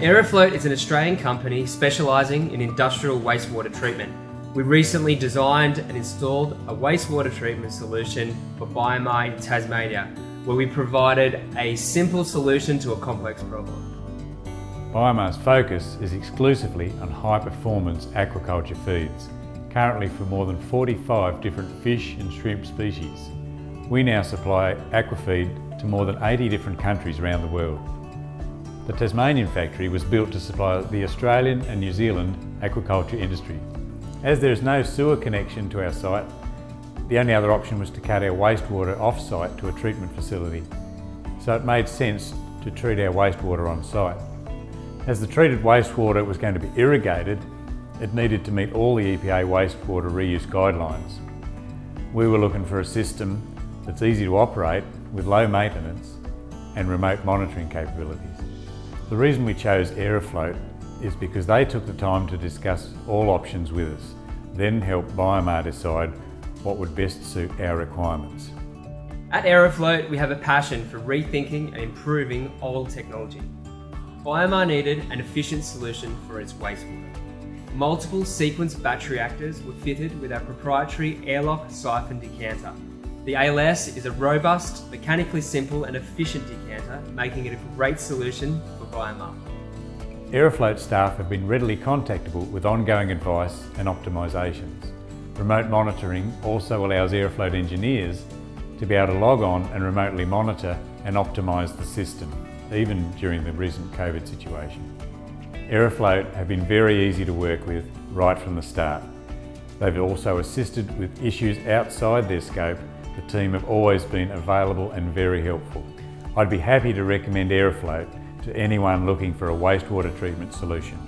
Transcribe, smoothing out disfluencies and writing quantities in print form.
Aerofloat is an Australian company specialising in industrial wastewater treatment. We recently designed and installed a wastewater treatment solution for BioMar in Tasmania, where we provided a simple solution to a complex problem. BioMar's focus is exclusively on high-performance aquaculture feeds, currently for more than 45 different fish and shrimp species. We now supply aquafeed to more than 80 different countries around the world. The Tasmanian factory was built to supply the Australian and New Zealand aquaculture industry. As there is no sewer connection to our site, the only other option was to cut our wastewater off-site to a treatment facility, so it made sense to treat our wastewater on site. As the treated wastewater was going to be irrigated, it needed to meet all the EPA wastewater reuse guidelines. We were looking for a system that's easy to operate with low maintenance and remote monitoring capabilities. The reason we chose Aerofloat is because they took the time to discuss all options with us, then help BioMar decide what would best suit our requirements. At Aerofloat, we have a passion for rethinking and improving old technology. BioMar needed an efficient solution for its wastewater. Multiple Sequence Batch Reactors were fitted with our proprietary airlock siphon decanter. The ALS is a robust, mechanically simple and efficient decanter, making it a great solution for BioMar. Aerofloat staff have been readily contactable with ongoing advice and optimisations. Remote monitoring also allows Aerofloat engineers to be able to log on and remotely monitor and optimise the system, even during the recent COVID situation. Aerofloat have been very easy to work with right from the start. They've also assisted with issues outside their scope. The team have always been available and very helpful. I'd be happy to recommend Aerofloat to anyone looking for a wastewater treatment solution.